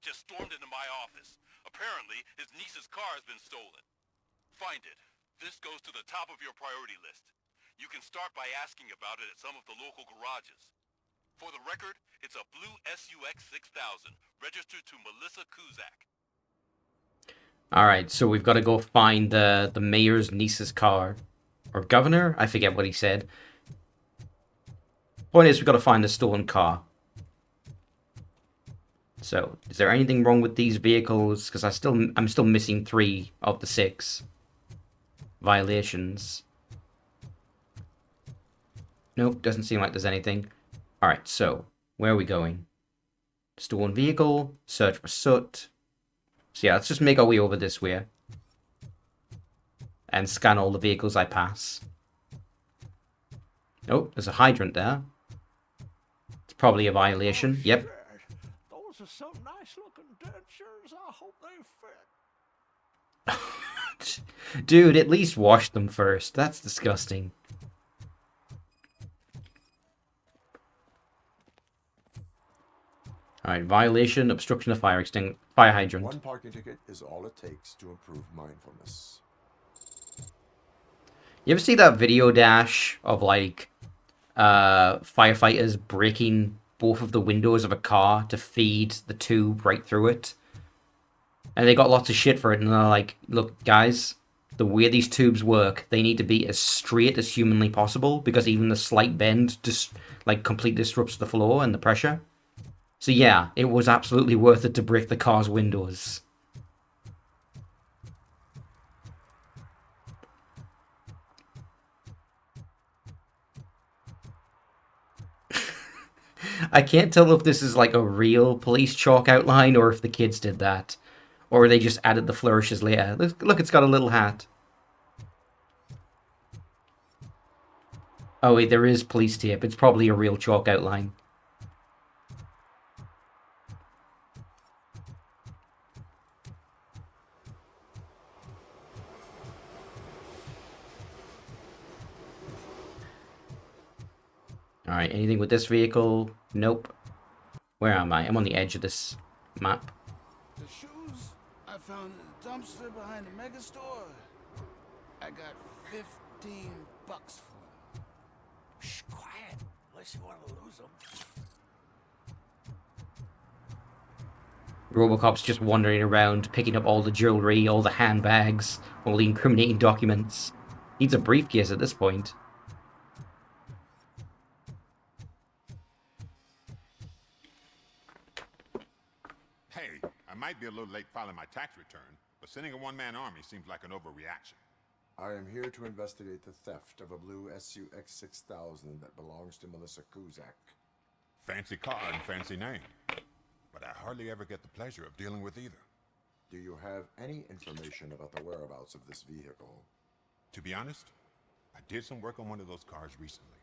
just stormed into my office. Apparently, his niece's car has been stolen. Find it. This goes to the top of your priority list. You can start by asking about it at some of the local garages. For the record, it's a blue SUX 6000, registered to Melissa Kuzak. Alright, so we've got to go find the mayor's niece's car. Or governor? I forget what he said. Point is, we've got to find the stolen car. So, is there anything wrong with these vehicles? Because I'm still missing 3 of the 6 violations. Nope, doesn't seem like there's anything. Alright, so, where are we going? Stolen vehicle, search for soot. So yeah, let's just make our way over this way. And scan all the vehicles I pass. Oh, there's a hydrant there. It's probably a violation. Yep. Those are some nice looking dentures. I hope they fit. Dude, at least wash them first. That's disgusting. Alright, violation, obstruction of fire hydrant. One parking ticket is all it takes to improve mindfulness. You ever see that video, Dash, of like firefighters breaking both of the windows of a car to feed the tube right through it? And they got lots of shit for it, and they're like, look, guys, the way these tubes work, they need to be as straight as humanly possible, because even the slight bend just like completely disrupts the flow and the pressure. So yeah, it was absolutely worth it to break the car's windows. I can't tell if this is like a real police chalk outline or if the kids did that. Or they just added the flourishes later. Look, it's got a little hat. Oh wait, there is police tape. It's probably a real chalk outline. Alright, anything with this vehicle? Nope. Where am I? I'm on the edge of this map. The shoes I found in the dumpster behind the mega store. I got $15 for them. Shh, quiet. Unless you want to lose them. RoboCop's just wandering around, picking up all the jewelry, all the handbags, all the incriminating documents. Needs a briefcase at this point. Hey, I might be a little late filing my tax return, but sending a one-man army seems like an overreaction. I am here to investigate the theft of a blue SUX 6000 that belongs to Melissa Kuzak. Fancy car and fancy name. But I hardly ever get the pleasure of dealing with either. Do you have any information about the whereabouts of this vehicle? To be honest, I did some work on one of those cars recently,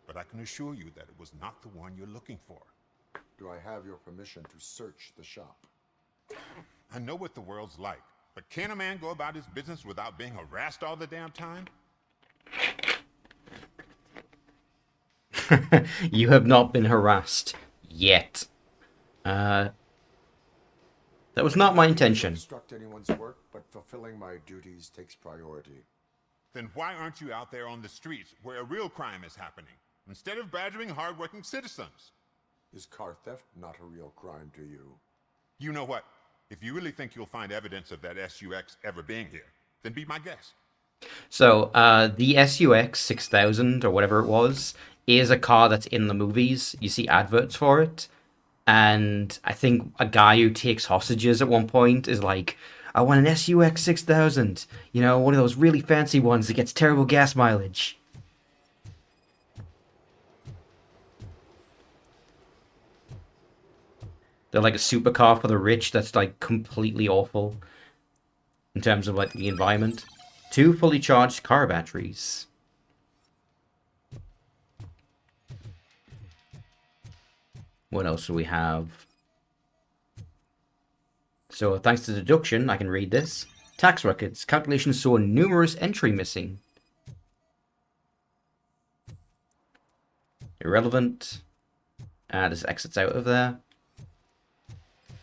but I can assure you that it was not the one you're looking for. Do I have your permission to search the shop? I know what the world's like, but can a man go about his business without being harassed all the damn time? You have not been harassed. Yet. That was not my intention. Obstruct anyone's work, but fulfilling my duties takes priority. Then why aren't you out there on the streets where a real crime is happening, instead of badgering hardworking citizens? Is car theft not a real crime to you? You know what? If you really think you'll find evidence of that SUX ever being here, then be my guest. So, the SUX 6000, or whatever it was, is a car that's in the movies. You see adverts for it. And I think a guy who takes hostages at one point is like, I want an SUX 6000. You know, one of those really fancy ones that gets terrible gas mileage. They're like a supercar for the rich that's like completely awful in terms of like the environment. 2 fully charged car batteries. What else do we have? So thanks to deduction, I can read this. Tax records. Calculations saw numerous entry missing. Irrelevant. There's exits out of there.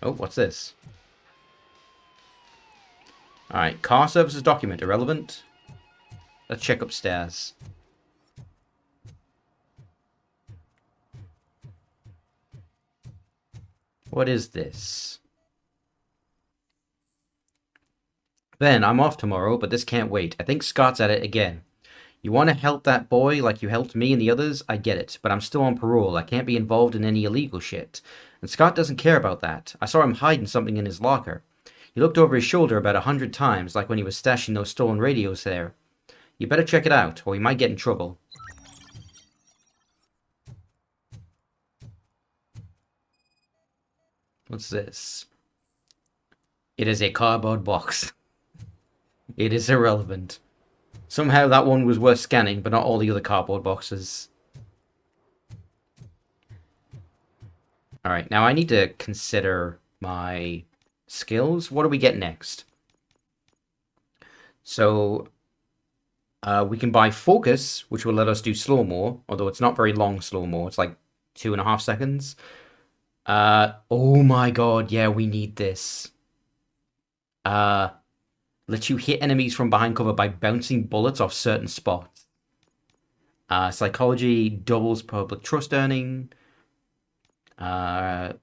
Oh, what's this? Alright, car services document, irrelevant. Let's check upstairs. What is this? Ben, I'm off tomorrow, but this can't wait. I think Scott's at it again. You want to help that boy like you helped me and the others? I get it, but I'm still on parole. I can't be involved in any illegal shit. And Scott doesn't care about that. I saw him hiding something in his locker. He looked over his shoulder about 100 times, like when he was stashing those stolen radios there. You better check it out, or he might get in trouble. What's this? It is a cardboard box. It is irrelevant. Somehow that one was worth scanning, but not all the other cardboard boxes. Alright, now I need to consider my skills. What do we get next? So, we can buy Focus, which will let us do slow-mo, although it's not very long slow-mo. It's like 2.5 seconds. Oh my god, yeah, we need this. Lets you hit enemies from behind cover by bouncing bullets off certain spots. Psychology doubles public trust earning. Lets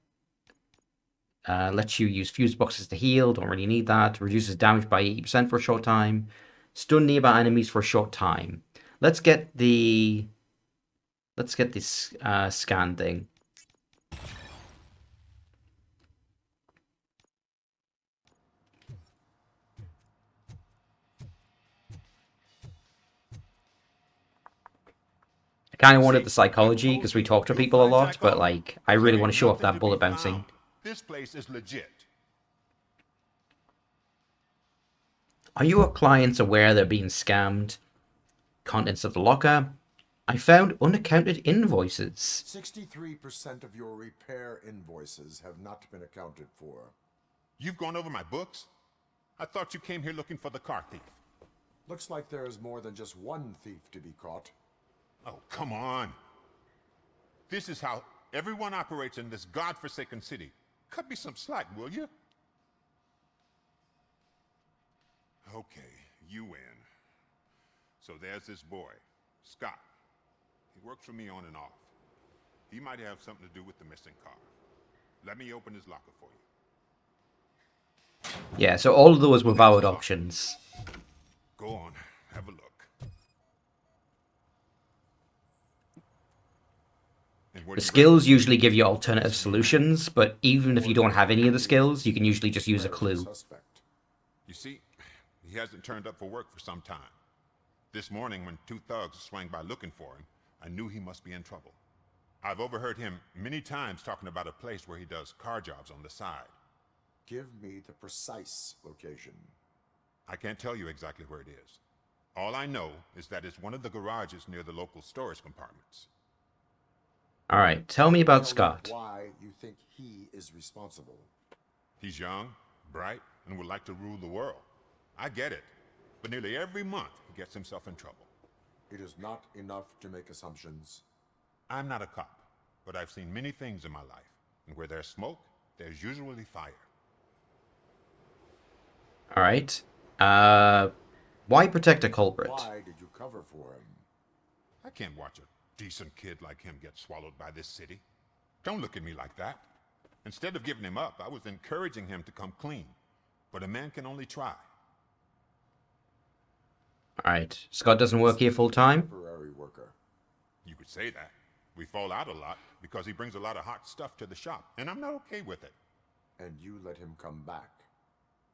you use fuse boxes to heal. Don't really need that. Reduces damage by 80% for a short time. Stun nearby enemies for a short time. Let's get this scan thing. I kind of wanted the psychology because we talk to people a lot, but like I really want to show off that bullet bouncing. This place is legit. Are your clients aware they're being scammed? Contents of the locker. I found unaccounted invoices. 63% of your repair invoices have not been accounted for. You've gone over my books? I thought you came here looking for the car thief. Looks like there is more than just one thief to be caught. Oh, come on. This is how everyone operates in this godforsaken city. Cut me some slack, will you? Okay, you win. So there's this boy, Scott. He works for me on and off. He might have something to do with the missing car. Let me open his locker for you. Yeah, so all of those were valid options. Go on, have a look. The skills usually give you alternative solutions, but even if you don't have any of the skills, you can usually just use a clue. You see, he hasn't turned up for work for some time. This morning, when two thugs swang by looking for him, I knew he must be in trouble. I've overheard him many times talking about a place where he does car jobs on the side. Give me the precise location. I can't tell you exactly where it is. All I know is that it's one of the garages near the local storage compartments. Alright, tell me about Tell me Scott. why you think he is responsible. He's young, bright, and would like to rule the world. I get it. But nearly every month, he gets himself in trouble. It is not enough to make assumptions. I'm not a cop, but I've seen many things in my life. And where there's smoke, there's usually fire. Alright. Why protect a culprit? Why did you cover for him? I can't watch a decent kid like him get swallowed by this city. Don't look at me like that. Instead of giving him up, I was encouraging him to come clean. But a man can only try. Alright, Scott doesn't work here full time? Temporary worker. You could say that. We fall out a lot because he brings a lot of hot stuff to the shop, and I'm not okay with it. And you let him come back.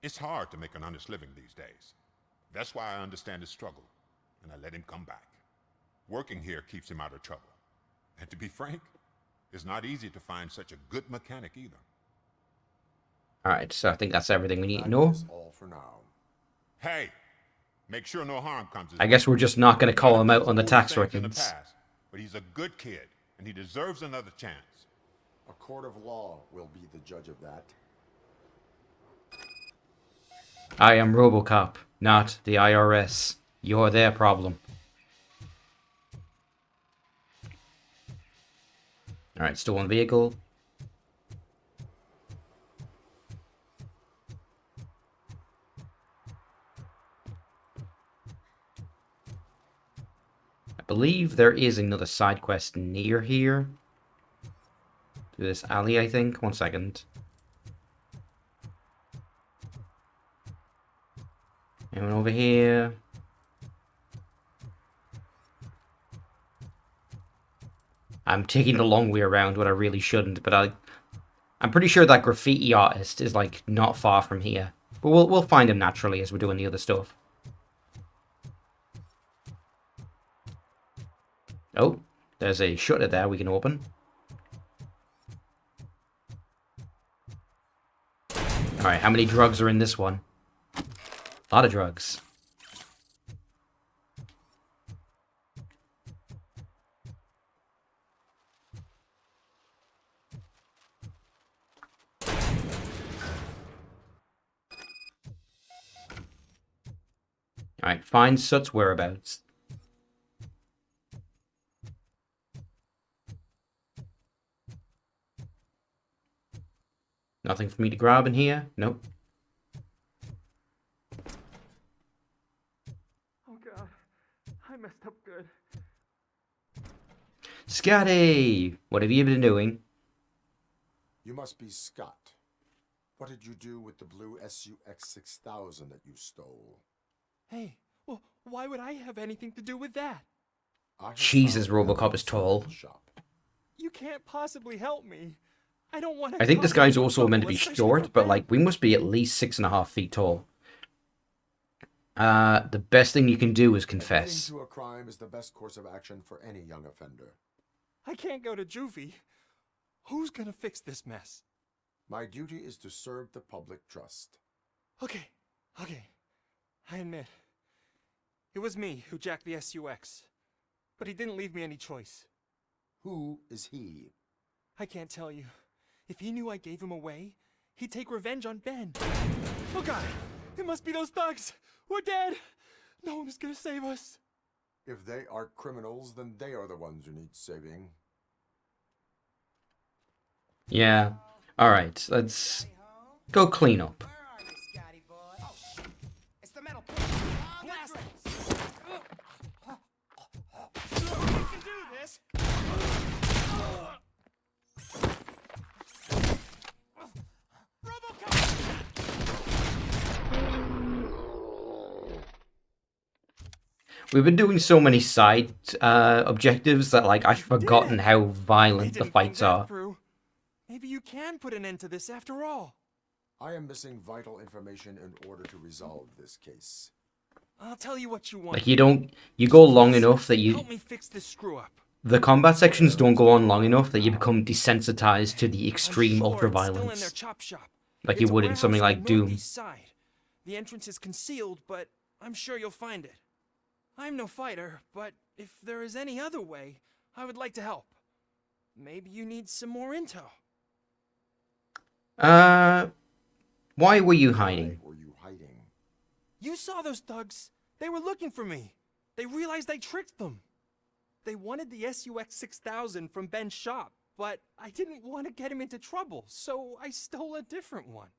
It's hard to make an honest living these days. That's why I understand his struggle, and I let him come back. Working here keeps him out of trouble. And to be frank, it's not easy to find such a good mechanic either. Alright, so I think that's everything we need to That know. is all for now. Hey, make sure no harm comes his I guess way. we're just not going to call him out on the Old tax things in the records. past, but he's a good kid, and he deserves another chance. A court of law will be the judge of that. I am RoboCop, not the IRS. You're their problem. Alright, stolen vehicle. believe there is another side quest near here. To this alley, I think. 1 second. Anyone over here? I'm taking the long way around when I really shouldn't, but I'm pretty sure that graffiti artist is like not far from here. But we'll find him naturally as we're doing the other stuff. Oh, there's a shutter there we can open. Alright, how many drugs are in this one? A lot of drugs. Alright, find Soot's whereabouts. Nothing for me to grab in here? Nope. Oh god, I messed up good. Scotty! What have you been doing? You must be Scott. What did you do with the blue SUX 6000 that you stole? Hey, well, why would I have anything to do with that? I have Jesus, found RoboCop it is tall. in the shop. You can't possibly help me. I don't want to. I think this guy's also meant to be short, but like we must be at least 6.5 feet tall. The best thing you can do is confess. Admitting to a crime is the best course of action for any young offender. I can't go to juvie. Who's gonna fix this mess? My duty is to serve the public trust. Okay. I admit. It was me who jacked the SUX. But he didn't leave me any choice. Who is he? I can't tell you. If he knew I gave him away, he'd take revenge on Ben. Oh god! It must be those thugs! We're dead! No one is gonna save us. If they are criminals, then they are the ones who need saving. Yeah. Alright, let's go clean up. Where are you, Scotty boy? Oh, it's the metal piece. Blast it! You can do this! RoboCop! We've been doing so many side objectives that like I've forgotten how violent the fights are. Maybe you can put an end to this after all. I am missing vital information in order to resolve this case. I'll tell you what you want. Like you go long enough that Help me fix this screw up. the combat sections don't go on long enough that you become desensitized to the extreme I'm sure it's still in their ultra-violence. chop shop. Like It's you a would in warehouse something on like the Doom. northeast side. The entrance is concealed, but I'm sure you'll find it. I'm no fighter, but if there is any other way, I would like to help. Maybe you need some more intel. Why were you hiding? Why were you hiding? You saw those thugs. They were looking for me. They realized I tricked them. They wanted the SUX 6000 from Ben's shop, but I didn't want to get him into trouble, so I stole a different one.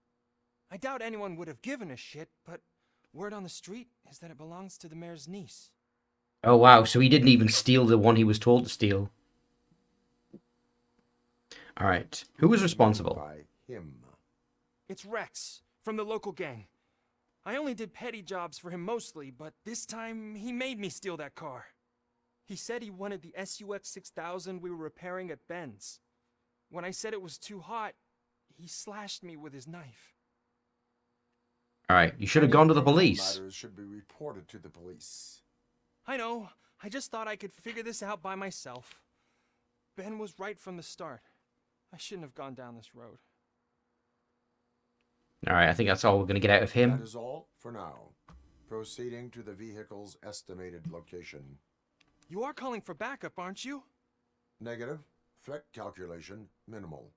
I doubt anyone would have given a shit, but word on the street is that it belongs to the mayor's niece. Oh wow, so he didn't even steal the one he was told to steal. Alright, who was responsible? By him. It's Rex, from the local gang. I only did petty jobs for him mostly, but this time he made me steal that car. He said he wanted the SUX 6000 we were repairing at Ben's. When I said it was too hot, he slashed me with his knife. Alright, you should have gone to the police. Matters should be reported to the police. I know, I just thought I could figure this out by myself. Ben was right from the start. I shouldn't have gone down this road. Alright, I think that's all we're gonna get out of him. That is all for now. Proceeding to the vehicle's estimated location. You are calling for backup, aren't you? Negative. Threat calculation minimal.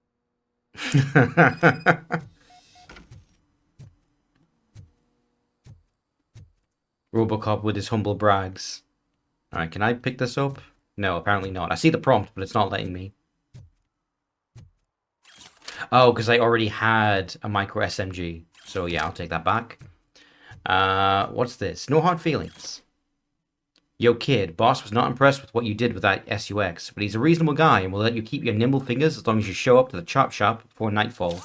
RoboCop with his humble brags. Alright, can I pick this up? No, apparently not. I see the prompt, but it's not letting me. Oh, because I already had a micro SMG. So yeah, I'll take that back. What's this? No hard feelings. Yo, kid, boss was not impressed with what you did with that SUX, but he's a reasonable guy and will let you keep your nimble fingers as long as you show up to the chop shop before nightfall.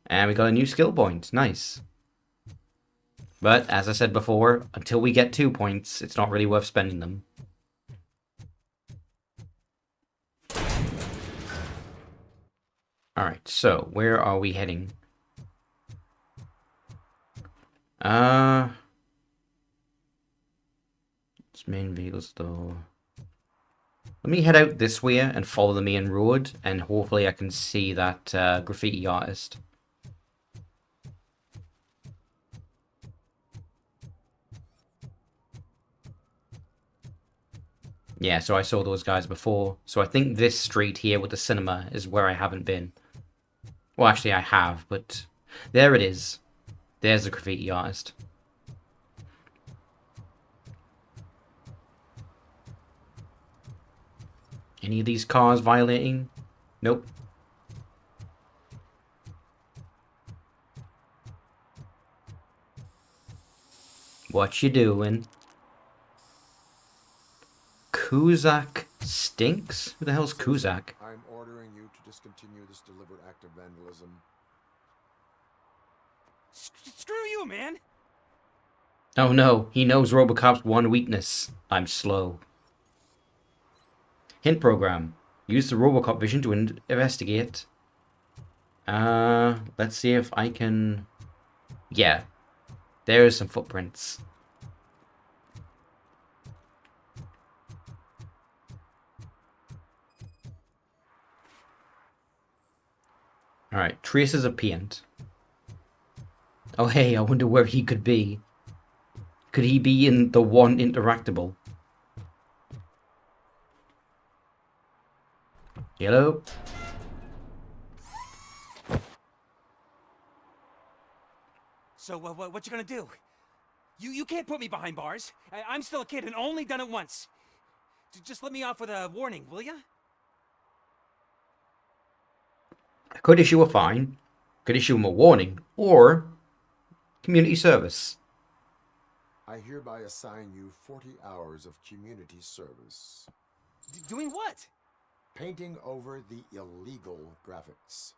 And we got a new skill point. Nice. But, as I said before, until we get 2 points, it's not really worth spending them. Alright, so, where are we heading? It's main vehicles though. Let me head out this way and follow the main road, and hopefully I can see that graffiti artist. Yeah, so I saw those guys before. So I think this street here with the cinema is where I haven't been. Well, actually I have, but there it is. There's the graffiti artist. Any of these cars violating? Nope. What you doing? Kuzak stinks? Who the hell's Kuzak? I'm ordering you to discontinue this deliberate act of vandalism. Screw you, man! Oh no, he knows RoboCop's one weakness. I'm slow. Hint program. Use the RoboCop vision to investigate. Let's see if I can... Yeah. There's some footprints. Alright, traces of paint. Oh hey, I wonder where he could be. Could he be in the one interactable? Hello? So, what you gonna do? You can't put me behind bars. I'm still a kid and only done it once. Just let me off with a warning, will ya? I could issue a fine, could issue him a warning, or community service. I hereby assign you 40 hours of community service. Doing what? Painting over the illegal graphics.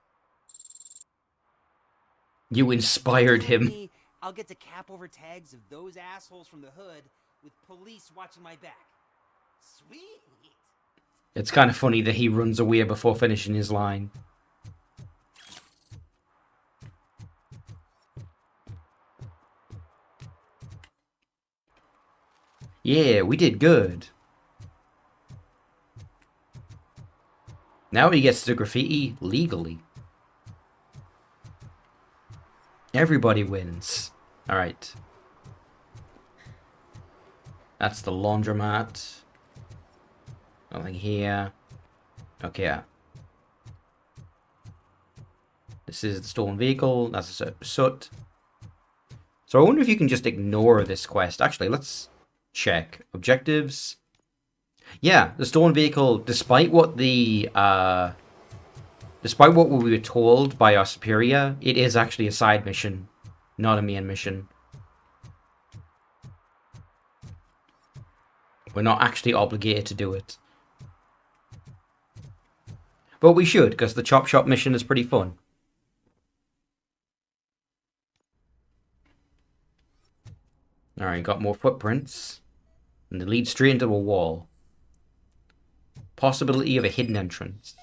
You inspired him. Me, I'll get to cap over tags of those assholes from the hood with police watching my back. Sweet. It's kind of funny that he runs away before finishing his line. Yeah, we did good. Now he gets to graffiti legally. Everybody wins. Alright. That's the laundromat. Nothing here. Okay. Yeah. This is the stolen vehicle. That's a soot. So I wonder if you can just ignore this quest. Actually, let's check. Objectives. Yeah, the stolen vehicle, despite what we were told by our superior, it is actually a side mission, not a main mission. We're not actually obligated to do it. But we should, because the chop shop mission is pretty fun. Alright, got more footprints. And they lead straight into a wall. Possibility of a hidden entrance.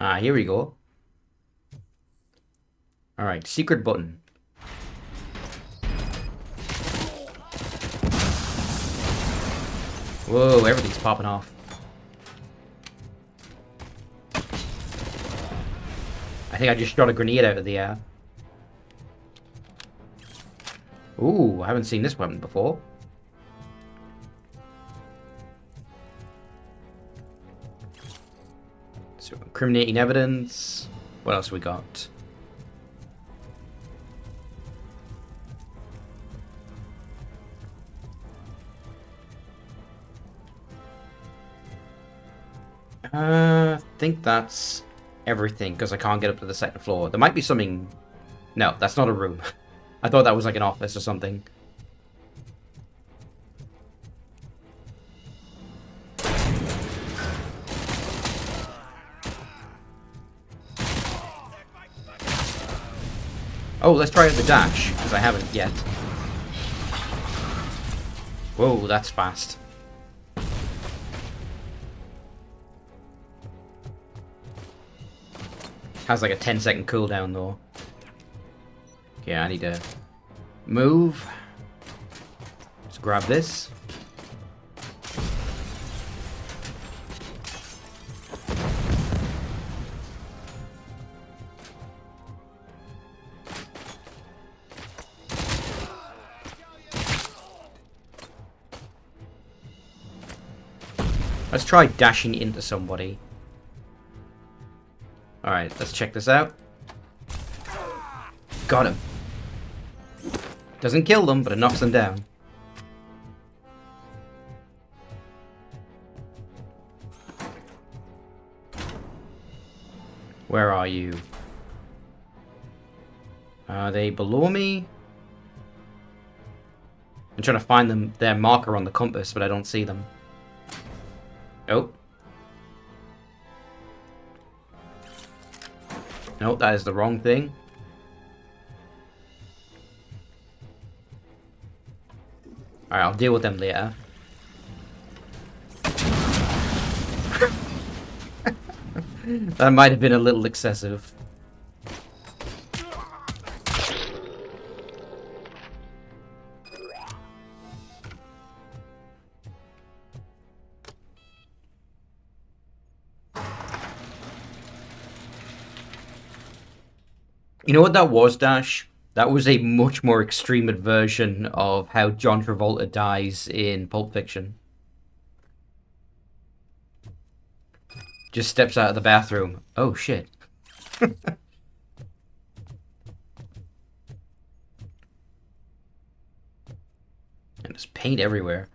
Ah, here we go. Alright, secret button. Whoa, everything's popping off. I think I just shot a grenade out of the air. Ooh, I haven't seen this weapon before. So, incriminating evidence. What else we got? think that's everything, because I can't get up to the second floor. There might be something... No, that's not a room. I thought that was like an office or something. Oh, let's try out the dash, because I haven't yet. Whoa, that's fast. Has like a 10-second cooldown though. Okay, I need to move. Let's grab this. Let's try dashing into somebody. Alright, let's check this out. Got him. Doesn't kill them, but it knocks them down. Where are you? Are they below me? I'm trying to find them, their marker on the compass, but I don't see them. Oh. Nope, that is the wrong thing. Alright, I'll deal with them later. That might have been a little excessive. You know what that was, Dash? That was a much more extreme version of how John Travolta dies in Pulp Fiction. Just steps out of the bathroom. Oh, shit. And there's paint everywhere.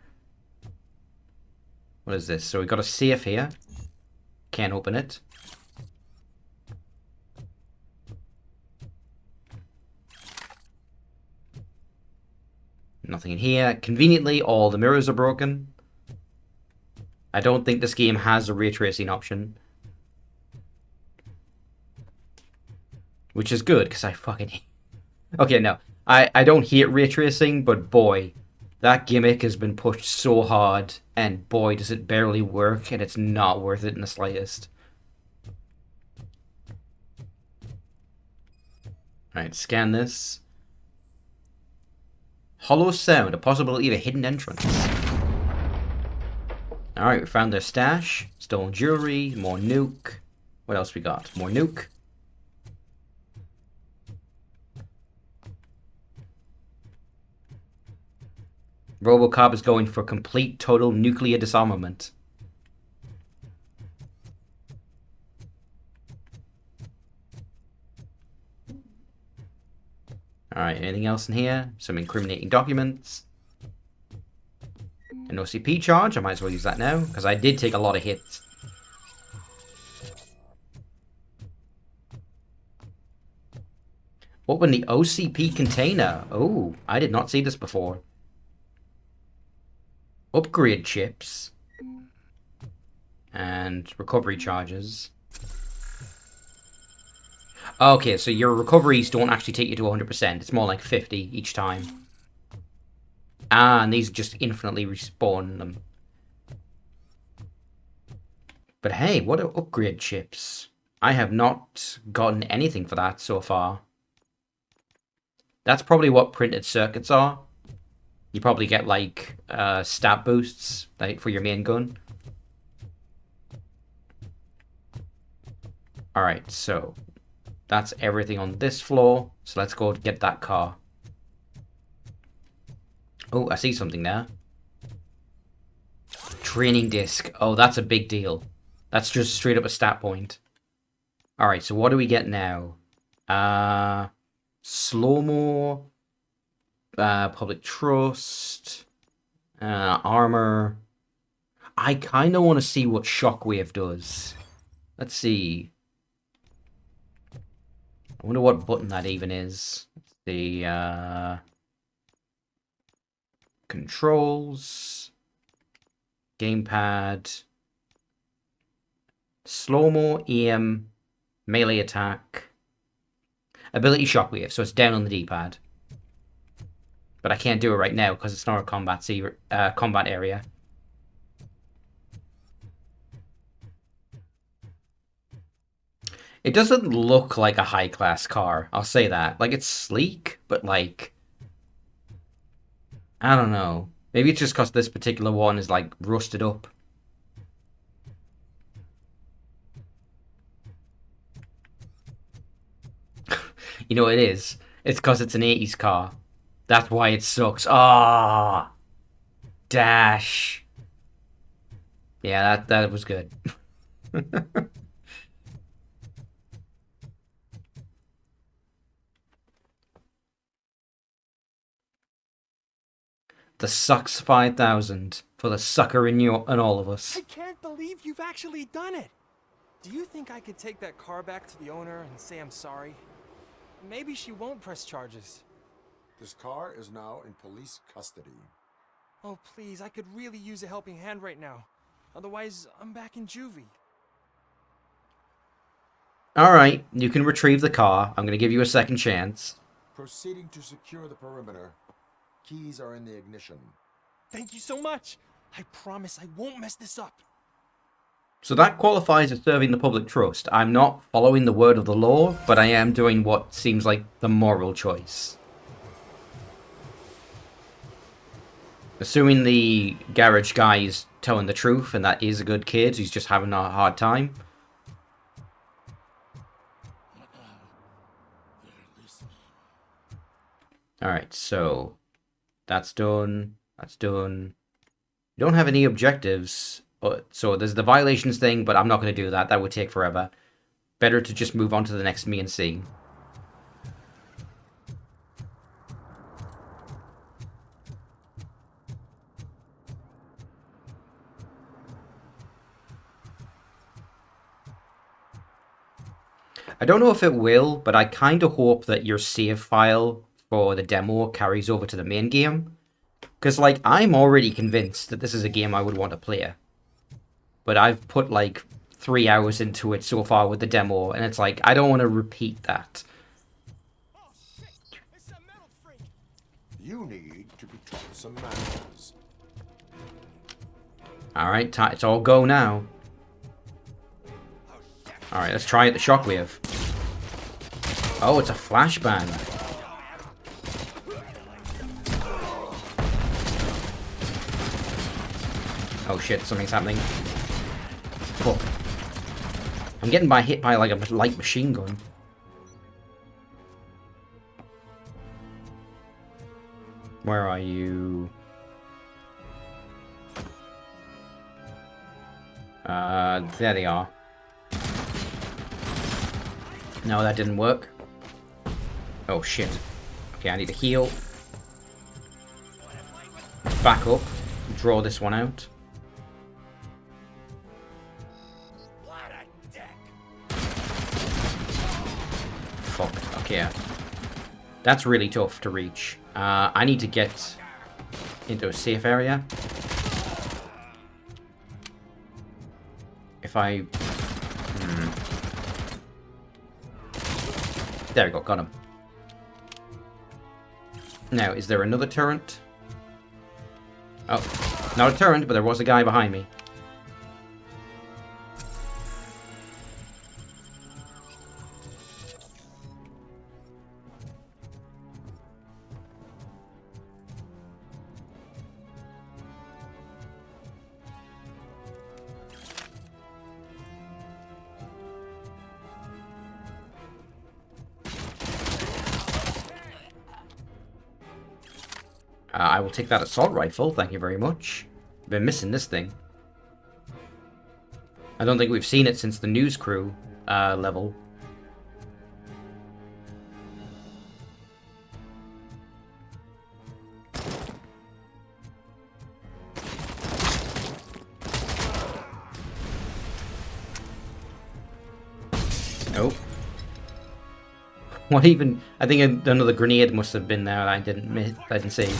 What is this? So we got a safe here. Can't open it. Nothing in here. Conveniently, all the mirrors are broken. I don't think this game has a ray tracing option. Which is good, because I fucking hate... Okay, no. I don't hate ray tracing, but boy, that gimmick has been pushed so hard, and boy, does it barely work, and it's not worth it in the slightest. Alright, scan this. Hollow sound, a possibility of a hidden entrance. Alright, we found their stash. Stolen jewelry, more nuke. What else we got? More nuke. RoboCop is going for complete, total nuclear disarmament. Alright, anything else in here? Some incriminating documents. An OCP charge, I might as well use that now, because I did take a lot of hits. Open the OCP container. Oh, I did not see this before. Upgrade chips. And recovery charges. Okay, so your recoveries don't actually take you to 100%. It's more like 50 each time. Ah, and these just infinitely respawn them. But hey, what are upgrade chips? I have not gotten anything for that so far. That's probably what printed circuits are. You probably get like stat boosts like for your main gun. Alright, so that's everything on this floor. So let's go get that car. Oh, I see something there. Training disc. Oh, that's a big deal. That's just straight up a stat point. Alright, so what do we get now? Slow-mo. Public trust. Armor. I kind of want to see what Shockwave does. Let's see. I wonder what button that even is. The controls, gamepad, slow-mo, aim, melee attack, ability shockwave. So it's down on the D-pad, but I can't do it right now because it's not a combat area. It doesn't look like a high-class car, I'll say that. Like, it's sleek, but like, I don't know. Maybe it's just because this particular one is like rusted up. You know what it is? It's because it's an 80s car. That's why it sucks. Ah, dash. Yeah, that was good. The Sucks 5000 for the sucker in you and all of us. I can't believe you've actually done it. Do you think I could take that car back to the owner and say I'm sorry? Maybe she won't press charges. This car is now in police custody. Oh, please, I could really use a helping hand right now. Otherwise, I'm back in juvie. Alright, you can retrieve the car. I'm going to give you a second chance. Proceeding to secure the perimeter. Keys are in the ignition. Thank you so much. I promise I won't mess this up. So that qualifies as serving the public trust. I'm not following the word of the law, but I am doing what seems like the moral choice. Assuming the garage guy is telling the truth and that is a good kid who's just having a hard time. Alright, so that's done. That's done. You don't have any objectives. So there's the violations thing, but I'm not going to do that. That would take forever. Better to just move on to the next me and see. I don't know if it will, but I kind of hope that your save file for the demo carries over to the main game. Because, like, I'm already convinced that this is a game I would want to play. But I've put, like, 3 hours into it so far with the demo, and it's like, I don't want to repeat that. Oh, shit. It's a metal freak. You need to be taught some manners. Alright, it's all go now. Alright, let's try it, the shockwave. Oh, it's a flashbang. Oh shit, something's happening. Fuck. I'm getting hit by like a light machine gun. Where are you? There they are. No, that didn't work. Oh shit. Okay, I need to heal. Back up. Draw this one out. Fuck. Okay. That's really tough to reach. I need to get into a safe area. If I... There we go, got him. Now, is there another turret? Oh, not a turret, but there was a guy behind me. I will take that assault rifle, thank you very much. Been missing this thing. I don't think we've seen it since the news crew level. What even? I think another grenade must have been there. I didn't see.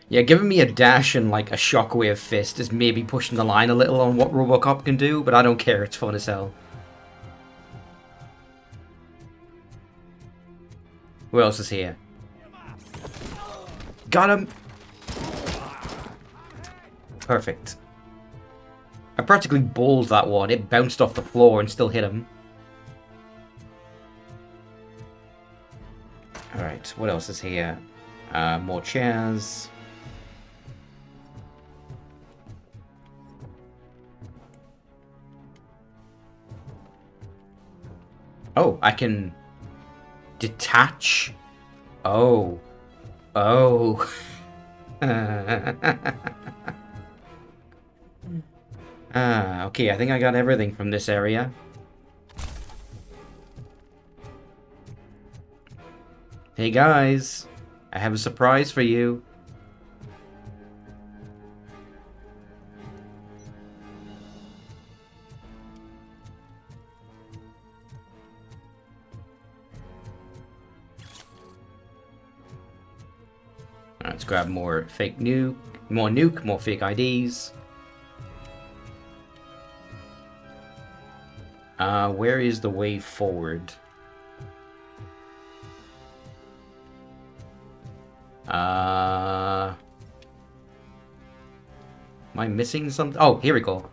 Yeah, giving me a dash and like a shockwave fist is maybe pushing the line a little on what RoboCop can do, but I don't care. It's fun as hell. Who else is here? Got him! Perfect. I practically bowled that one. It bounced off the floor and still hit him. Alright, what else is here? More chairs. Oh, I can detach. Oh. Oh. Okay, I think I got everything from this area. Hey guys, I have a surprise for you. Let's grab more fake nuke, more fake IDs. Where is the way forward? Am I missing something? Oh, here we go.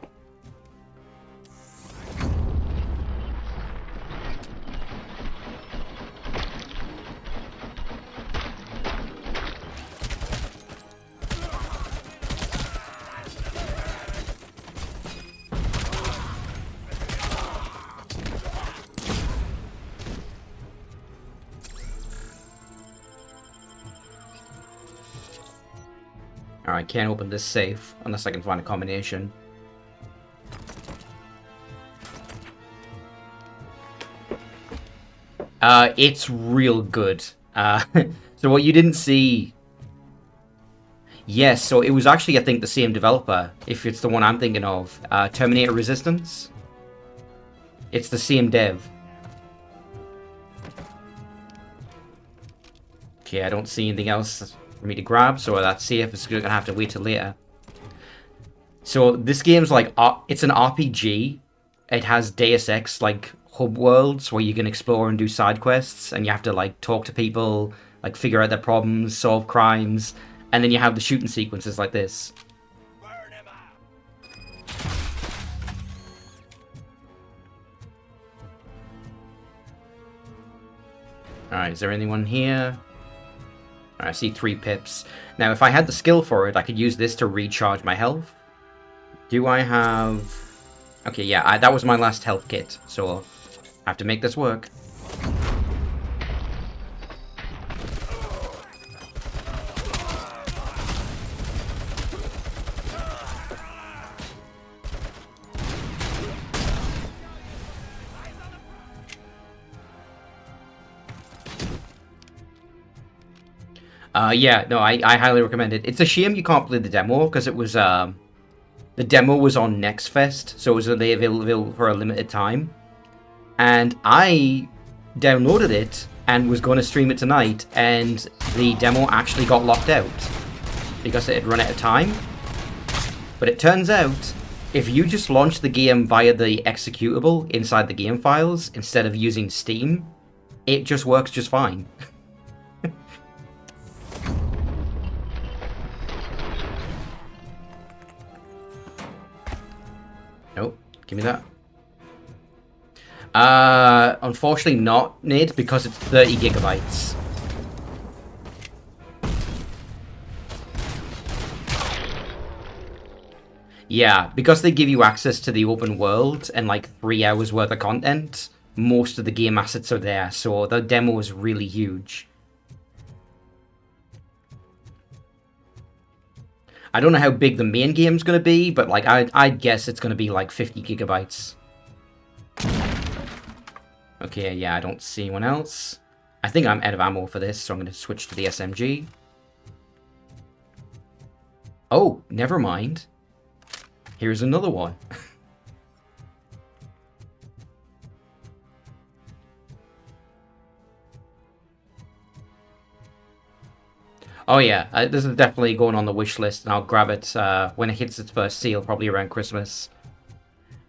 Alright, can't open this safe unless I can find a combination. It's real good. So what you didn't see... Yes, so it was actually, I think, the same developer, if it's the one I'm thinking of. Terminator Resistance. It's the same dev. Okay, I don't see anything else for me to grab, so that's safe. It's gonna have to wait till later. So this game's like, it's an RPG. It has Deus Ex like hub worlds where you can explore and do side quests, and you have to like talk to people, like figure out their problems, solve crimes, and then you have the shooting sequences like this. Alright, is there anyone here? I see 3 pips. Now, if I had the skill for it, I could use this to recharge my health. Do I have... Okay, yeah, that was my last health kit, so I have to make this work. Yeah, no, I highly recommend it. It's a shame you can't play the demo, because it was, the demo was on Next Fest, so it was only available for a limited time. And I downloaded it and was going to stream it tonight, and the demo actually got locked out because it had run out of time. But it turns out, if you just launch the game via the executable inside the game files, instead of using Steam, it just works just fine. Nope, give me that. Unfortunately not, Nate, because it's 30 gigabytes. Yeah, because they give you access to the open world and like 3 hours worth of content, most of the game assets are there, so the demo is really huge. I don't know how big the main game's going to be, but like I'd guess it's going to be like 50 gigabytes. Okay, yeah, I don't see anyone else. I think I'm out of ammo for this, so I'm going to switch to the SMG. Oh, never mind. Here's another one. Oh yeah, this is definitely going on the wish list, and I'll grab it when it hits its first seal, probably around Christmas.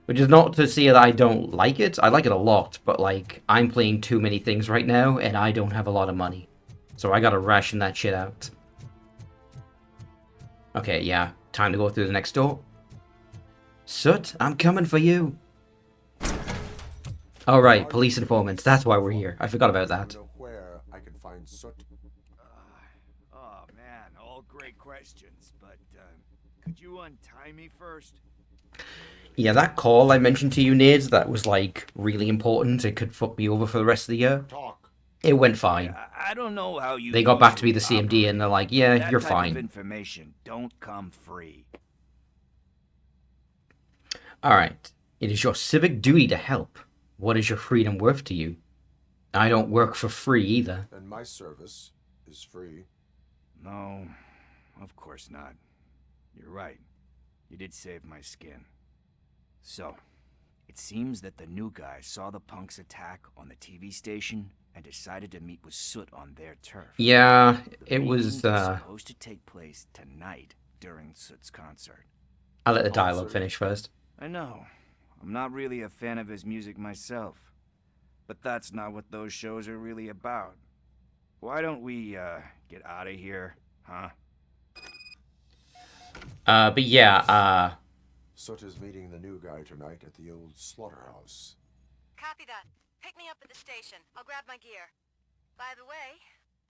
Which is not to say that I don't like it. I like it a lot, but like, I'm playing too many things right now, and I don't have a lot of money. So I gotta ration that shit out. Okay, yeah, time to go through the next door. Soot, I'm coming for you. Alright, police informants, that's why we're here. I forgot about that. Do you know where I can find Soot? Oh man, all great questions, but could you untie me first? Yeah, that call I mentioned to you, Nate, that was like really important. It could fuck me over for the rest of the year. Talk. It went fine. I don't know how you. They got back to me the usually CMD and they're like, operate. yeah, That you're type fine. Of information don't come free. Alright. It is your civic duty to help. What is your freedom worth to you? I don't work for free either. And my service is free. No, of course not. You're right. You did save my skin. So, it seems that the new guy saw the punks attack on the TV station and decided to meet with Soot on their turf. Yeah, The it meeting was, is supposed to take place tonight during Soot's concert. I'll let the dialogue finish first. I know. I'm not really a fan of his music myself. But that's not what those shows are really about. Why don't we, get out of here, huh? But yeah, Soot is meeting the new guy tonight at the old slaughterhouse. Copy that. Pick me up at the station. I'll grab my gear. By the way,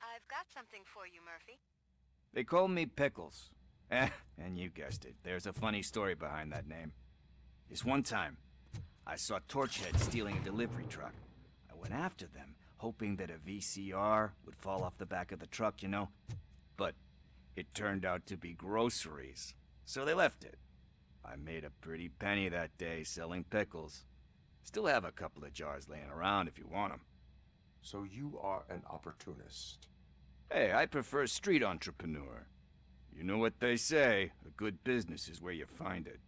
I've got something for you, Murphy. They call me Pickles. And you guessed it. There's a funny story behind that name. This one time, I saw Torchhead stealing a delivery truck. I went after them, hoping that a VCR would fall off the back of the truck, you know? But it turned out to be groceries, so they left it. I made a pretty penny that day selling pickles. Still have a couple of jars laying around if you want them. So you are an opportunist. Hey, I prefer street entrepreneur. You know what they say, a good business is where you find it.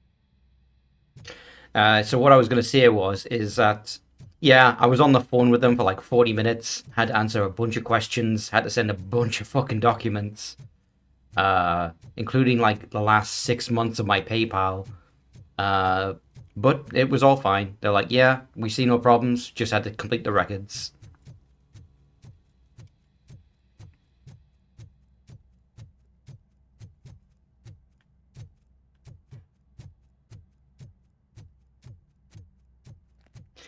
so what I was going to say is that, yeah, I was on the phone with them for like 40 minutes, had to answer a bunch of questions, had to send a bunch of fucking documents, including like the last 6 months of my PayPal. But it was all fine. They're like, yeah, we see no problems, just had to complete the records.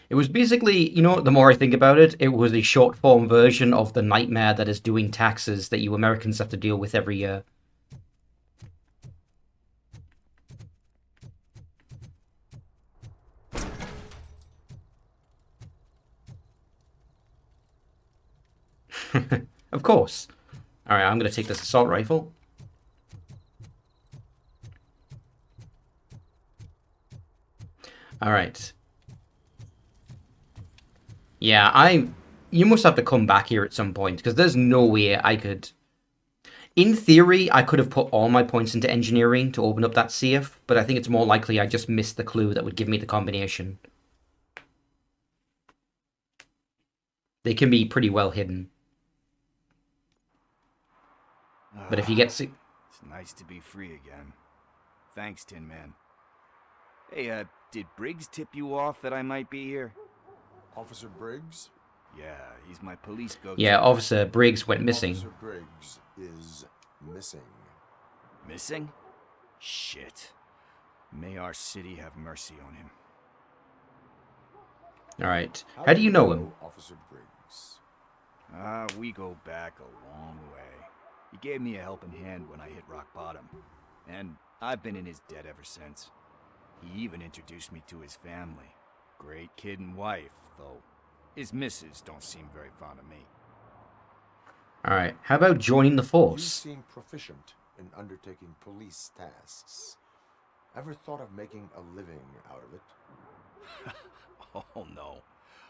It was basically, you know, the more I think about it, it was a short form version of the nightmare that is doing taxes that you Americans have to deal with every year. Of course. Alright, I'm going to take this assault rifle. Alright. Yeah, you must have to come back here at some point, because there's no way I could... In theory, I could have put all my points into engineering to open up that safe, but I think it's more likely I just missed the clue that would give me the combination. They can be pretty well hidden. But if you get... It's nice to be free again. Thanks, Tin Man. Hey, did Briggs tip you off that I might be here? Officer Briggs? Yeah, he's my police go-to. Yeah, Officer Briggs went missing. Officer Briggs is missing. Missing? Shit. May our city have mercy on him. Alright. How do you know him? Officer Briggs? We go back a long way. He gave me a helping hand when I hit rock bottom. And I've been in his debt ever since. He even introduced me to his family. Great kid and wife, though his missus don't seem very fond of me. Alright, how about joining the You force? seem proficient in undertaking police tasks. Ever thought of making a living out of it? Oh no.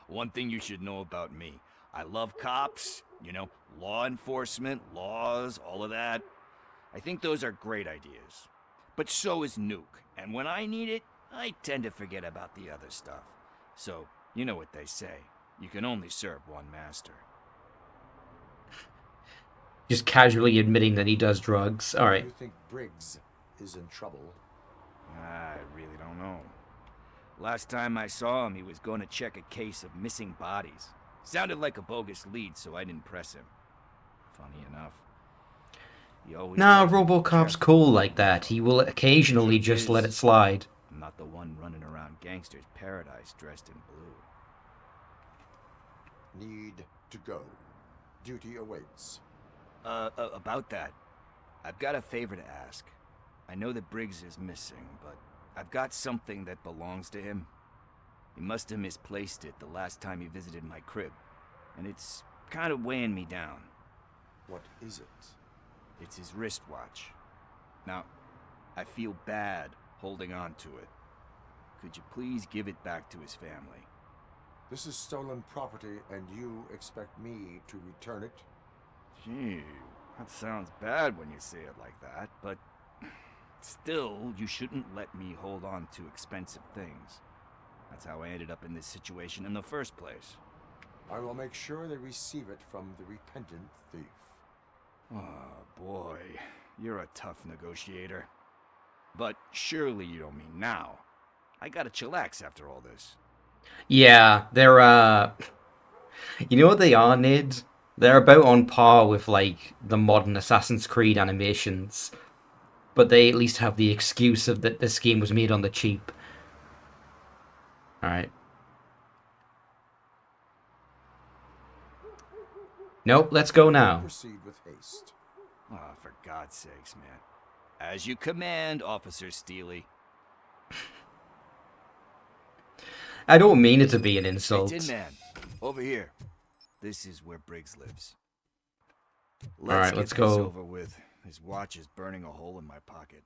One thing you should know about me. I love cops, you know, law enforcement, laws, all of that. I think those are great ideas. But so is Nuke, and when I need it, I tend to forget about the other stuff. So, you know what they say. You can only serve one master. Just casually admitting that he does drugs. All right. You think Briggs is in trouble? I really don't know. Last time I saw him, he was going to check a case of missing bodies. Sounded like a bogus lead, so I didn't press him. Funny enough. He always Nah, tells me to be RoboCop's careful. cool like that. He will occasionally Truth just let is, it slide. I'm not the one running around gangsters' paradise dressed in blue. Need to go. Duty awaits. About that, I've got a favor to ask. I know that Briggs is missing, but I've got something that belongs to him. He must have misplaced it the last time he visited my crib, and it's kind of weighing me down. What is it? It's his wristwatch. Now, I feel bad holding on to it. Could you please give it back to his family? This is stolen property, and you expect me to return it? Gee, that sounds bad when you say it like that, but still, you shouldn't let me hold on to expensive things. That's how I ended up in this situation in the first place. I will make sure they receive it from the repentant thief. Oh, boy. You're a tough negotiator. But surely you don't mean now. I gotta chillax after all this. Yeah, they're you know what they are, Nid? They're about on par with like the modern Assassin's Creed animations, but they at least have the excuse of that this game was made on the cheap. All right. Nope, let's go now. Proceed with haste. Oh, for God's sakes, man. As you command, Officer Steely. I don't mean it to be an Hey, insult. Tin Man, over here. This is where Briggs lives. Alright, let's get go. this over with. His watch is burning a hole in my pocket.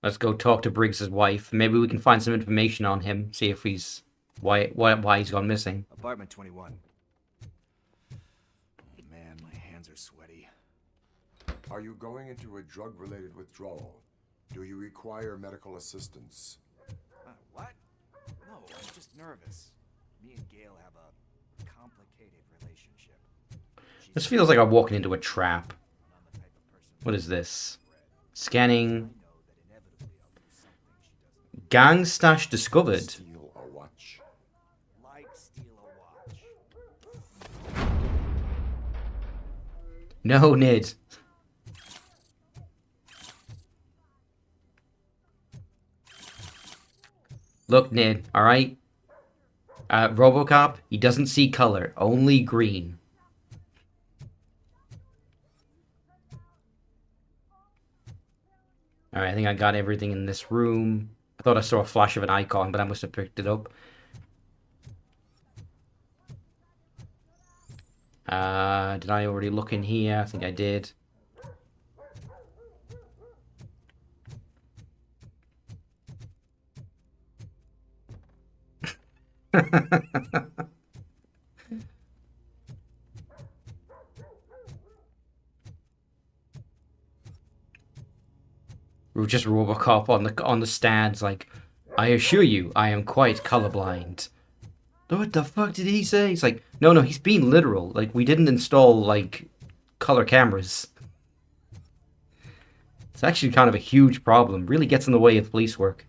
Let's go talk to Briggs's wife. Maybe we can find some information on him. See if he's why he's gone missing. Apartment 21. Oh man, my hands are sweaty. Are you going into a drug-related withdrawal? Do you require medical assistance? What? No, I'm just nervous. Me and Gail have a complicated relationship. This feels like I'm walking into a trap. What is this? Scanning. Gang stash discovered. Steal a watch. Like steal a watch. No, Nid. Look, Nid, alright? RoboCop, he doesn't see color, only green. Alright, I think I got everything in this room. I thought I saw a flash of an icon, but I must have picked it up. Did I already look in here? I think I did. We were just RoboCop on the stands, like, I assure you, I am quite colorblind. What the fuck did he say? He's like, no, he's being literal. Like, we didn't install, like, color cameras. It's actually kind of a huge problem. Really gets in the way of police work.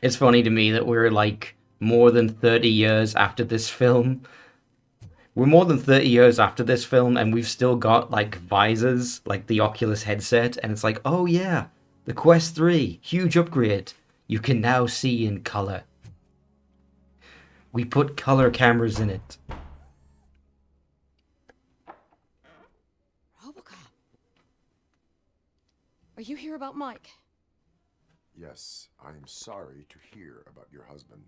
It's funny to me that we're, like, more than 30 years after this film. We're more than 30 years after this film, and we've still got, like, visors, like the Oculus headset, and it's like, oh yeah, the Quest 3, huge upgrade. You can now see in color. We put color cameras in it. RoboCop. Are you here about Mike? Yes, I am sorry to hear about your husband.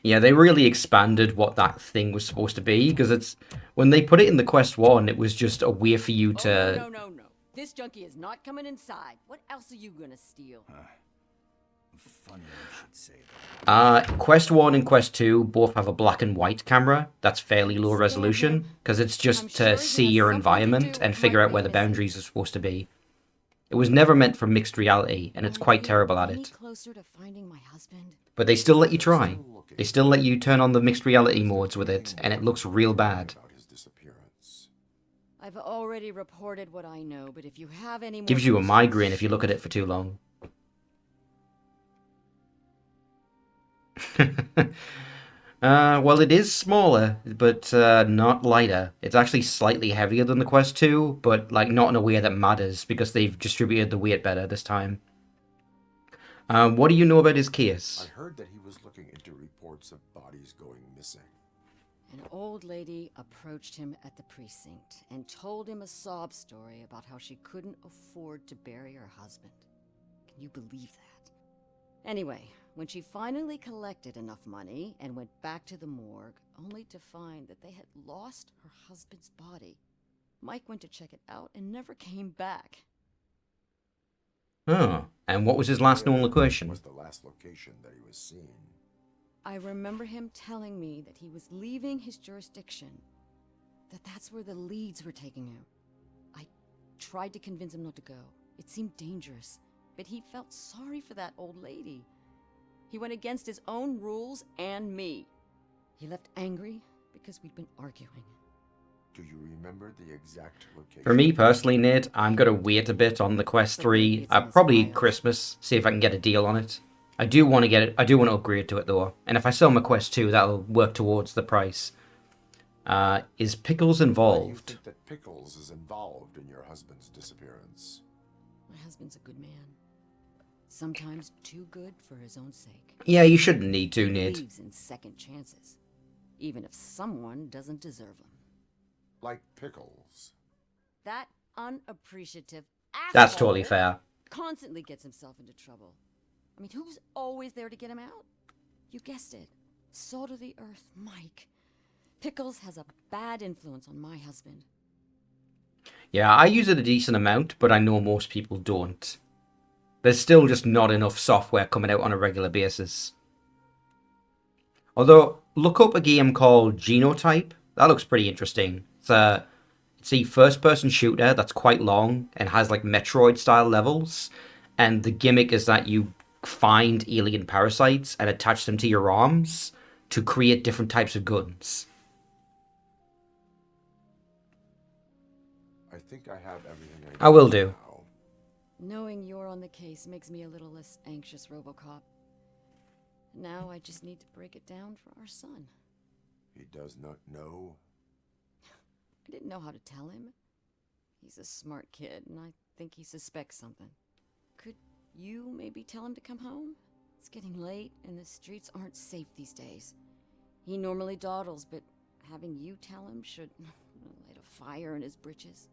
Yeah, they really expanded what that thing was supposed to be, because it's when they put it in the Quest 1, it was just a way for you Oh, to... no. This junkie is not coming inside. What else are you gonna steal? Funny you should say that. Quest 1 and Quest 2 both have a black and white camera that's fairly low resolution, because it's I'm just sure to he see has your something to environment do and with figure Mike out where the being missing. boundaries are supposed to be. It was never meant for mixed reality, and it's Are quite you terrible at any it. closer to finding my husband? But they still let you try. They still let you turn on the mixed reality modes with it, and it looks real bad. About his disappearance. I've already reported what I know, but if you have any more Gives you a questions- migraine if you look at it for too long. Well, it is smaller, but not lighter. It's actually slightly heavier than the Quest 2, but like not in a way that matters because they've distributed the weight better this time. What do you know about his I case? heard that he was looking into reports of bodies going missing. An old lady approached him at the precinct and told him a sob story about how she couldn't afford to bury her husband. Can you believe that? Anyway, when she finally collected enough money and went back to the morgue, only to find that they had lost her husband's body, Mike went to check it out and never came back. Oh, and what was his last known location? Was the last location that he was seen. I remember him telling me that he was leaving his jurisdiction, that's where the leads were taking him. I tried to convince him not to go. It seemed dangerous, but he felt sorry for that old lady. He went against his own rules and me. He left angry because we'd been arguing. Do you remember the exact location? For me personally, Nate, I'm gonna wait a bit on the Quest 3. Probably Christmas, see if I can get a deal on it. I do want to get it. I do want to upgrade to it though, and if I sell my Quest 2, that'll work towards the price. Is Pickles Why do you involved? think that Pickles is involved in your husband's disappearance? My husband's a good man. Sometimes too good for his own sake. Yeah, you shouldn't need to, He Nate. believes in second chances, even if someone doesn't deserve them. Like Pickles. That unappreciative asshole That's totally fair. constantly gets himself into trouble. I mean, who's always there to get him out? You guessed it. Salt of the earth, Mike. Pickles has a bad influence on my husband. Yeah, I use it a decent amount, but I know most people don't. There's still just not enough software coming out on a regular basis. Although, look up a game called Genotype. That looks pretty interesting. It's a first-person shooter that's quite long and has like Metroid-style levels. And the gimmick is that you find alien parasites and attach them to your arms to create different types of guns. I think I have everything I need. I will do. now. Knowing you're on the case makes me a little less anxious, RoboCop. Now I just need to break it down for our son. He does not know. I didn't know how to tell him. He's a smart kid, and I think he suspects something. Could you maybe tell him to come home? It's getting late, and the streets aren't safe these days. He normally dawdles, but having you tell him should light a fire in his britches.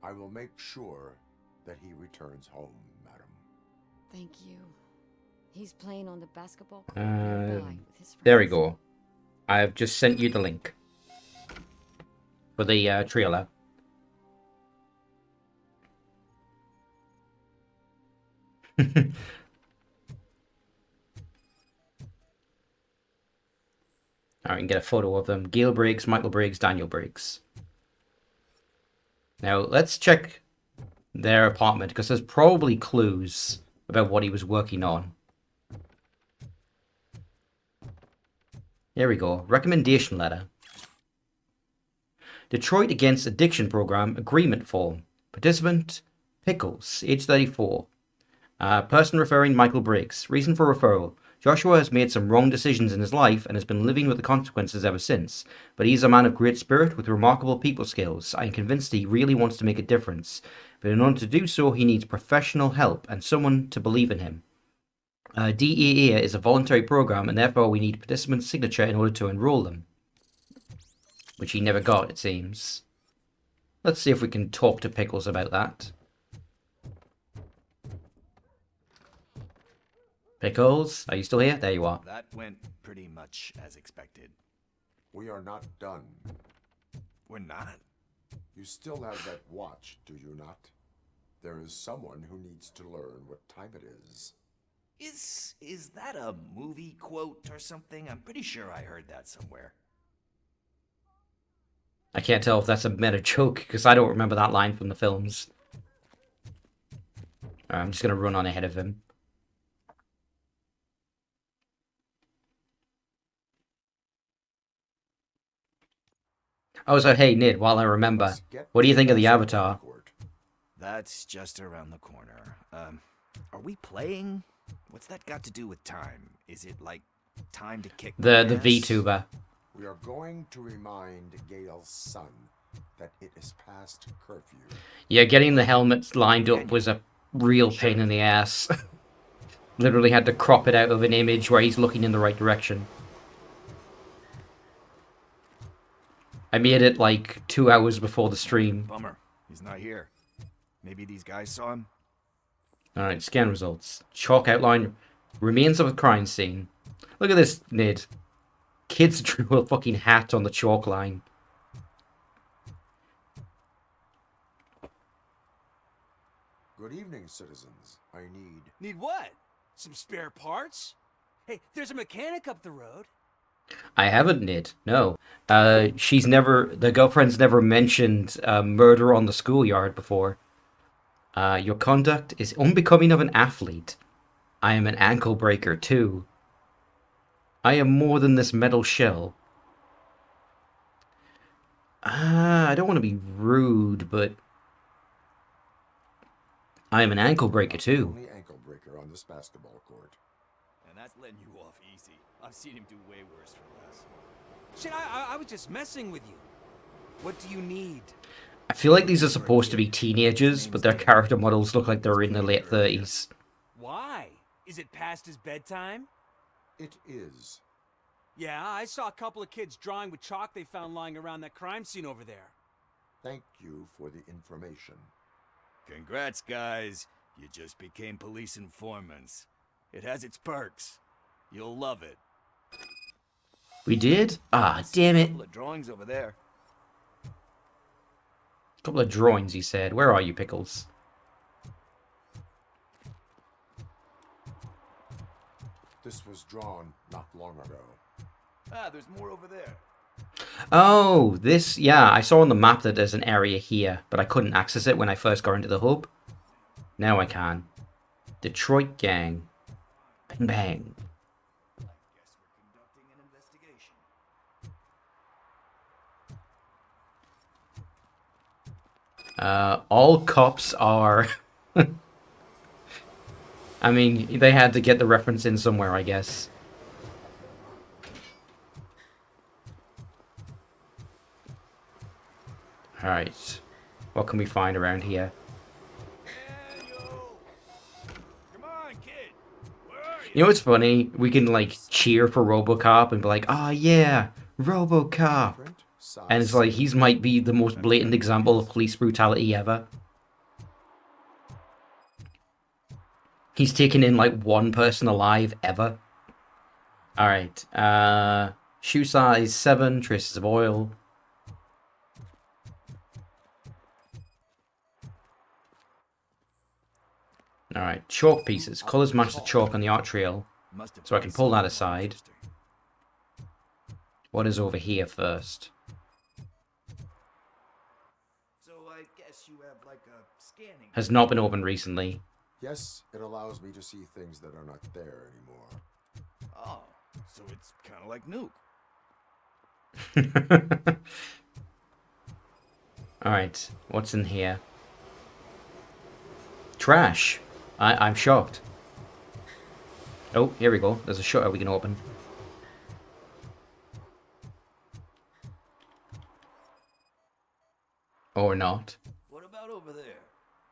I will make sure that he returns home, madam. Thank you. He's playing on the basketball court nearby with his friends. There we go. I have just sent you the link for the trailer. Alright, we can get a photo of them. Gail Briggs, Michael Briggs, Daniel Briggs. Now, let's check their apartment, because there's probably clues about what he was working on. There we go. Recommendation letter. Detroit Against Addiction Program Agreement Form. Participant, Pickles, age 34. Person referring, Michael Briggs. Reason for referral. Joshua has made some wrong decisions in his life and has been living with the consequences ever since. But he is a man of great spirit with remarkable people skills. I am convinced he really wants to make a difference. But in order to do so, he needs professional help and someone to believe in him. DEA is a voluntary program, and therefore we need participants' signature in order to enroll them. Which he never got, it seems. Let's see if we can talk to Pickles about that. Pickles, are you still here? There you are. That went pretty much as expected. We are not done. We're not. You still have that watch, do you not? There is someone who needs to learn what time it is. Is that a movie quote or something? I'm pretty sure I heard that somewhere. I can't tell if that's a meta joke, because I don't remember that line from the films. Alright, I'm just going to run on ahead of him. Oh, so hey, Nid, while I remember, what do you think of the Avatar? That's just around the corner. Are we playing? What's that got to do with time? Is it like time to kick The ass? VTuber. We are going to remind Gale's son that it is past curfew. Yeah, getting the helmets lined up was a real pain in the ass. Literally had to crop it out of an image where he's looking in the right direction. I made it like 2 hours before the stream. Bummer. He's not here. Maybe these guys saw him? Alright, scan results. Chalk outline. Remains of a crime scene. Look at this, Nid. Kids drew a fucking hat on the chalk line. Good evening, citizens. I need... Need what? Some spare parts? Hey, there's a mechanic up the road. I haven't, Nid. No. The girlfriend's never mentioned murder on the schoolyard before. Your conduct is unbecoming of an athlete. I am an ankle breaker, too. I am more than this metal shell. I don't want to be rude, but I am an ankle breaker, too. Only ankle breaker on this basketball court. And that's letting you off easy. I've seen him do way worse for less. Shit, I was just messing with you. What do you need? I feel like these are supposed to be teenagers, but their character models look like they're in their late 30s. Why? Is it past his bedtime? It is. Yeah, I saw a couple of kids drawing with chalk they found lying around that crime scene over there. Thank you for the information. Congrats, guys. You just became police informants. It has its perks. You'll love it. We did? Ah, damn it. Couple of drawings over there. Couple of drawings, he said. Where are you, Pickles? This was drawn not long ago. Ah, there's more over there. Oh, this... Yeah, I saw on the map that there's an area here, but I couldn't access it when I first got into the hub. Now I can. Detroit Gang. Bang bang. Guess we're conducting an investigation. All cops are... I mean, they had to get the reference in somewhere, I guess. Alright. What can we find around here? Come on, kid. Where are you? You know what's funny? We can, like, cheer for RoboCop and be like, ah, yeah, RoboCop. Print, size, And it's like, he might be the most blatant example of police brutality ever. He's taken in, like, one person alive ever. Alright, shoe size 7, traces of oil. Alright, chalk pieces. Colours match the chalk on the art trail. Must have So I been can pull that something aside. interesting. What is over here first? So I guess you have like a scanning. Has not been opened recently. Yes, it allows me to see things that are not there anymore. Oh, so it's kind of like Nuke. Alright, what's in here? Trash. I'm shocked. Oh, here we go. There's a shutter we can open. Or not. What about over there?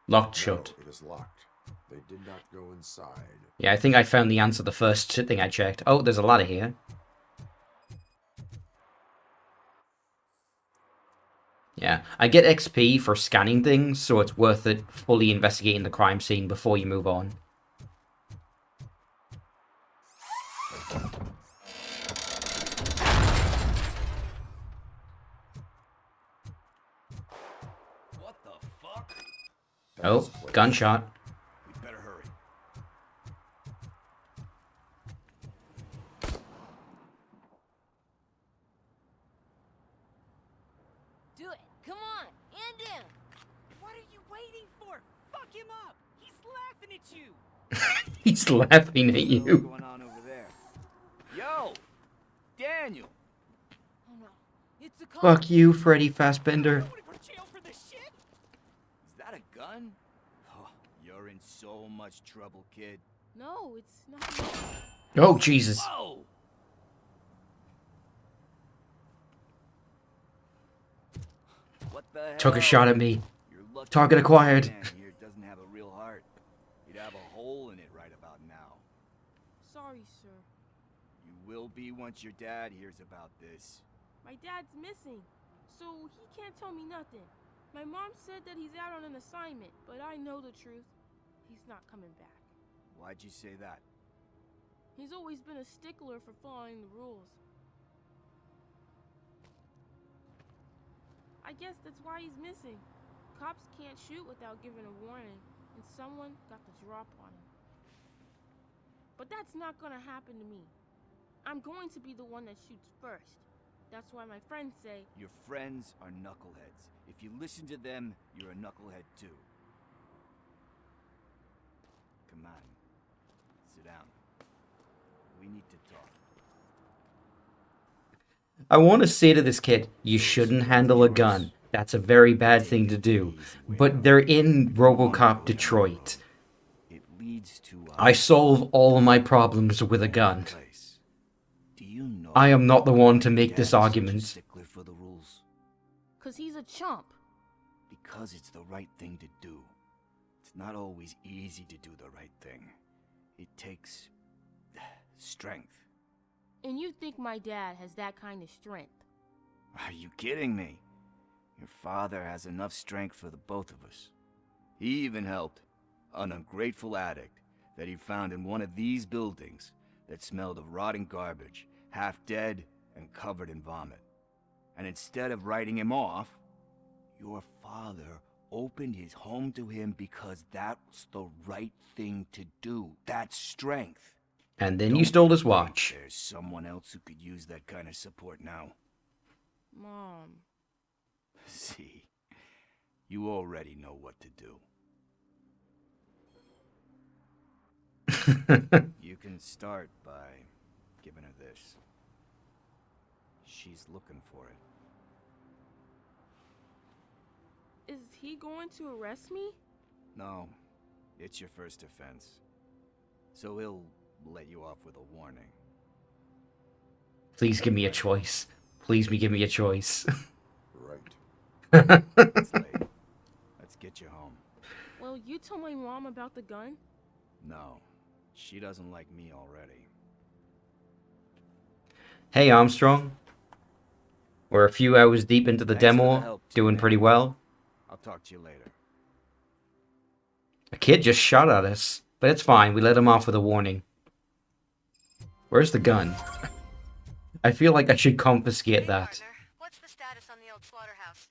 Locked shut. No, it is locked. They did not go inside. Yeah, I think I found the answer the first thing I checked. Oh, there's a ladder here. Yeah, I get XP for scanning things, so it's worth it fully investigating the crime scene before you move on. Oh, Pass, please. gunshot. We better hurry. Do it. Come on. End him. What are you waiting for? Fuck him up. He's laughing at you. He's laughing at What's you. going on over there? Yo! Daniel! Oh no. It's a cop. Fuck you, Freddy Fazbender. I don't want to go to jail for this shit. Is that a gun? Oh, you're in so much trouble, kid. No, it's not. Oh, Jesus. Whoa! What the hell? Took a shot at me. You're lucky Target the acquired. man here doesn't have a real heart. He'd have a hole in it right about now. Sorry, sir. You will be once your dad hears about this. My dad's missing, so he can't tell me nothing. My mom said that he's out on an assignment, but I know the truth. He's not coming back. Why'd you say that? He's always been a stickler for following the rules. I guess that's why he's missing. Cops can't shoot without giving a warning, and someone got the drop on him. But that's not gonna happen to me. I'm going to be the one that shoots first. That's why my friends say, Your friends are knuckleheads. If you listen to them, you're a knucklehead too. Come on. Sit down. We need to talk. I want to say to this kid, you shouldn't handle a gun. That's a very bad thing to do. But they're in RoboCop Detroit. It leads to I solve all my problems with a gun. place. Do you know I am not the one to make Dad's this such a argument. stickler for the rules? 'cause he's a chump. Because it's the right thing to do. It's not always easy to do the right thing. It takes strength. And you think my dad has that kind of strength? Are you kidding me? Your father has enough strength for the both of us. He even helped an ungrateful addict that he found in one of these buildings that smelled of rotting garbage, half dead and covered in vomit. And instead of writing him off, your father opened his home to him because that's the right thing to do. That's strength. And then you Don't stole his think watch. There's someone else who could use that kind of support now. Mom. See, you already know what to do. You can start by giving her this. She's looking for it. Is he going to arrest me? No, it's your first offense. So he'll let you off with a warning. Please give me a choice. Please give me a choice. Right. It's late. Let's get you home. Well, you told my mom about the gun? No, she doesn't like me already. Hey, Armstrong. We're a few hours deep into the Thanks for the demo, help, doing T-Man. pretty well. I'll talk to you later. A kid just shot at us, but it's fine. We let him off with a warning. Where's the gun? I feel like I should confiscate Hey, that. partner. What's the status on the old slaughterhouse?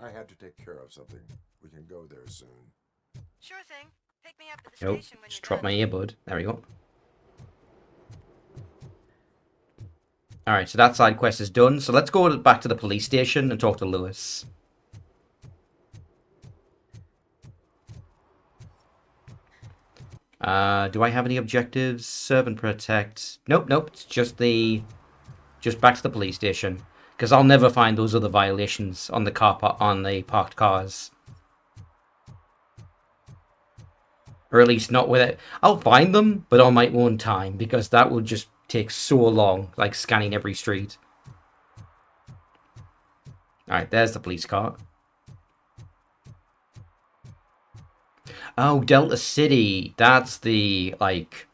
I had to take care of something. We can go there soon. Sure thing. Pick me up at the Nope, station when just you're dropped my done. earbud. There we go. Alright, so that side quest is done. So let's go back to the police station and talk to Lewis. Do I have any objectives? Serve and protect. Nope, nope. It's just back to the police station. Because I'll never find those other violations on the on the parked cars. Or at least not with it. I'll find them, but on my own time, because that would just take so long, like scanning every street. Alright, there's the police car. Oh, Delta City. That's the, like,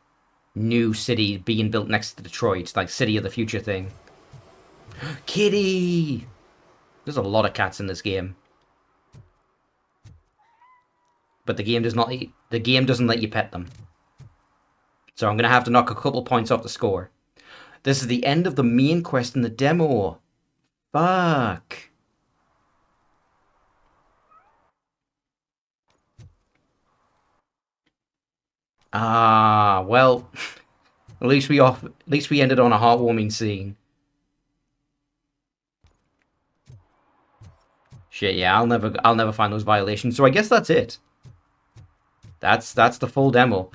new city being built next to Detroit. Like, City of the Future thing. Kitty! There's a lot of cats in this game. But the game doesn't let you pet them. So I'm going to have to knock a couple points off the score. This is the end of the main quest in the demo. Fuck. Ah, well, at least we ended on a heartwarming scene. Shit, yeah, I'll never find those violations. So I guess that's it. That's the full demo.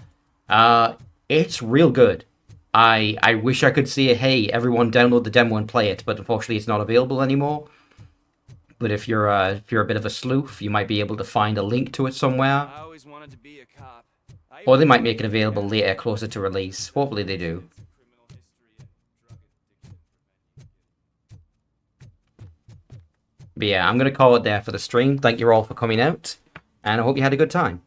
It's real good. I wish I could see it. Hey, everyone, download the demo and play it, but unfortunately, it's not available anymore. But if you're a bit of a sleuth, you might be able to find a link to it somewhere, I always wanted to be a cop. or they might make it available later, closer to release. Hopefully, they do. But yeah, I'm gonna call it there for the stream. Thank you all for coming out, and I hope you had a good time.